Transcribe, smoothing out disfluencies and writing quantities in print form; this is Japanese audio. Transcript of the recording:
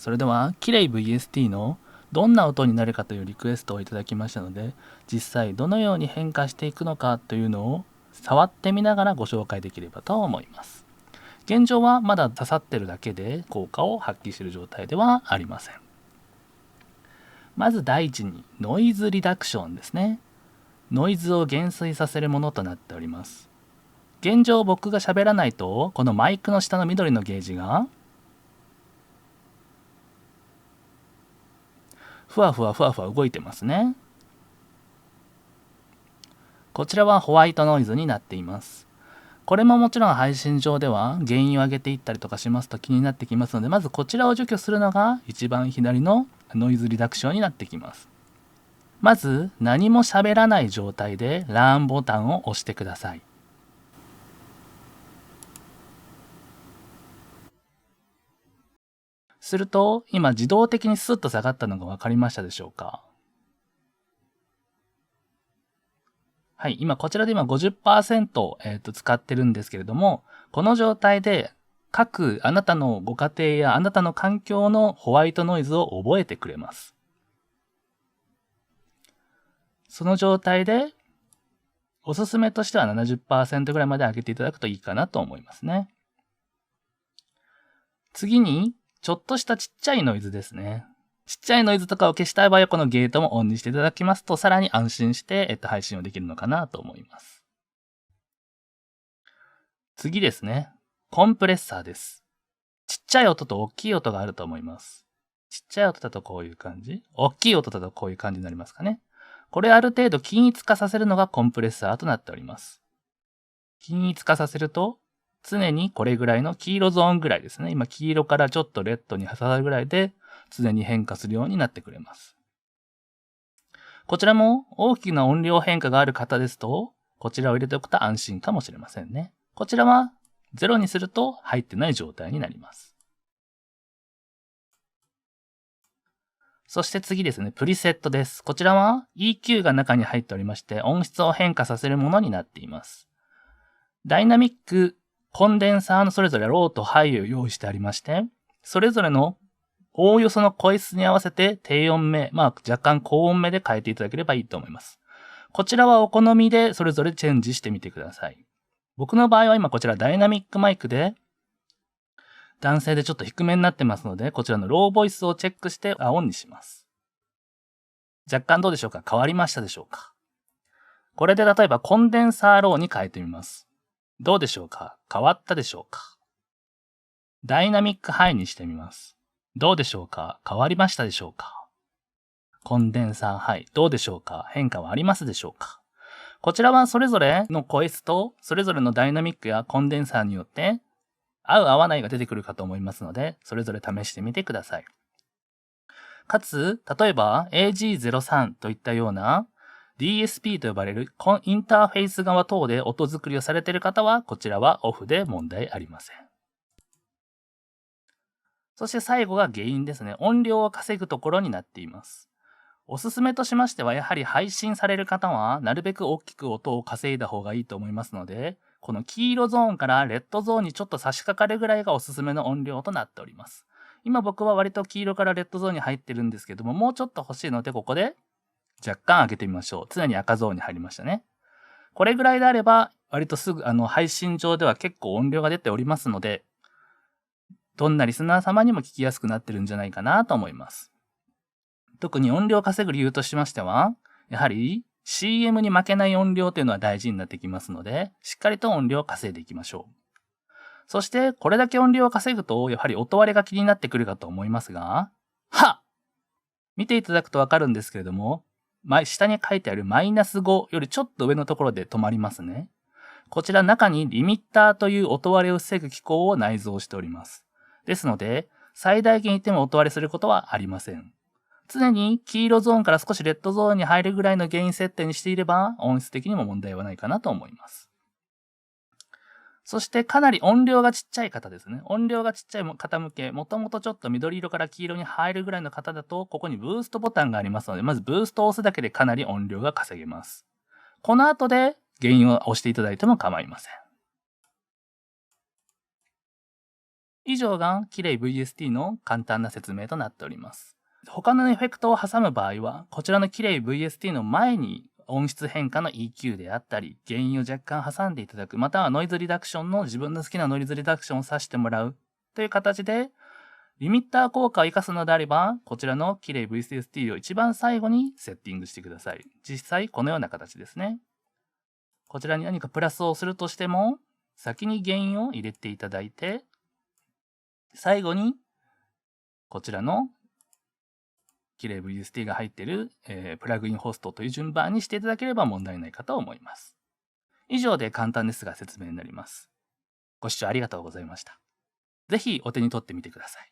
それではキレイ VST のどんな音になるかというリクエストをいただきましたので、実際どのように変化していくのかというのを触ってみながらご紹介できればと思います。現状はまだ刺さってるだけで効果を発揮している状態ではありません。まず第一にノイズリダクションですね。ノイズを減衰させるものとなっております。現状僕が喋らないとこのマイクの下の緑のゲージがふわふわふわふわ動いてますね。こちらはホワイトノイズになっています。これももちろん配信上では原因を上げていったりとかしますと気になってきますので、まずこちらを除去するのが一番左のノイズリダクションになってきます。まず何も喋らない状態でラーンボタンを押してください。すると今自動的にスッと下がったのが分かりましたでしょうか。はい、今こちらで50%、使ってるんですけれども、この状態で各あなたのご家庭やあなたの環境のホワイトノイズを覚えてくれます。その状態でおすすめとしては 70% ぐらいまで上げていただくといいかなと思いますね。次にちょっとしたちっちゃいノイズですね。ちっちゃいノイズとかを消したい場合はこのゲートもオンにしていただきますと、さらに安心して、配信をできるのかなと思います。次ですね。コンプレッサーです。ちっちゃい音と大きい音があると思います。ちっちゃい音だとこういう感じ。大きい音だとこういう感じになりますかね。これある程度均一化させるのがコンプレッサーとなっております。均一化させると、常にこれぐらいの黄色ゾーンぐらいですね。今黄色からちょっとレッドに刺さるぐらいで常に変化するようになってくれます。こちらも大きな音量変化がある方ですと、こちらを入れておくと安心かもしれませんね。こちらは0にすると入ってない状態になります。そして次ですね、プリセットです。こちらは EQ が中に入っておりまして、音質を変化させるものになっています。ダイナミック、コンデンサーのそれぞれローとハイを用意してありまして、それぞれのおおよその声質に合わせて低音目、若干高音目で変えていただければいいと思います。こちらはお好みでそれぞれチェンジしてみてください。僕の場合は今こちらダイナミックマイクで男性でちょっと低めになってますので、こちらのローボイスをチェックしてオンにします。若干どうでしょうか？変わりましたでしょうか？これで例えばコンデンサーローに変えてみます。どうでしょうか？変わったでしょうか？ダイナミックハイにしてみます。どうでしょうか？変わりましたでしょうか？コンデンサーハイ、どうでしょうか？変化はありますでしょうか？こちらはそれぞれの声質とそれぞれのダイナミックやコンデンサーによって合う合わないが出てくるかと思いますので、それぞれ試してみてください。かつ、例えば AG03 といったような DSP と呼ばれるインターフェース側等で音作りをされている方は、こちらはオフで問題ありません。そして最後が原因ですね。音量を稼ぐところになっています。おすすめとしましては、やはり配信される方は、なるべく大きく音を稼いだ方がいいと思いますので、この黄色ゾーンからレッドゾーンにちょっと差し掛かるぐらいがおすすめの音量となっております。今僕は割と黄色からレッドゾーンに入ってるんですけども、もうちょっと欲しいので、ここで若干上げてみましょう。常に赤ゾーンに入りましたね。これぐらいであれば、割とすぐ配信上では結構音量が出ておりますので、どんなリスナー様にも聞きやすくなってるんじゃないかなと思います。特に音量を稼ぐ理由としましては、やはり CM に負けない音量というのは大事になってきますので、しっかりと音量を稼いでいきましょう。そして、これだけ音量を稼ぐと、やはり音割れが気になってくるかと思いますが、見ていただくとわかるんですけれども、下に書いてあるマイナス5よりちょっと上のところで止まりますね。こちら中にリミッターという音割れを防ぐ機構を内蔵しております。ですので、最大限いっても音割れすることはありません。常に黄色ゾーンから少しレッドゾーンに入るぐらいのゲイン設定にしていれば、音質的にも問題はないかなと思います。そしてかなり音量がちっちゃい方ですね。音量がちっちゃい方向け、もともとちょっと緑色から黄色に入るぐらいの方だと、ここにブーストボタンがありますので、まずブーストを押すだけでかなり音量が稼げます。この後でゲインを押していただいても構いません。以上が綺麗 VST の簡単な説明となっております。他のエフェクトを挟む場合は、こちらの綺麗 VST の前に音質変化の EQ であったり、原因を若干挟んでいただく、またはノイズリダクションの自分の好きなノイズリダクションを指してもらうという形で、リミッター効果を活かすのであれば、こちらの綺麗 VST を一番最後にセッティングしてください。実際このような形ですね。こちらに何かプラスをするとしても、先に原因を入れていただいて、最後にこちらの綺麗 VST が入っている、プラグインホストという順番にしていただければ問題ないかと思います。以上で簡単ですが説明になります。ご視聴ありがとうございました。ぜひお手に取ってみてください。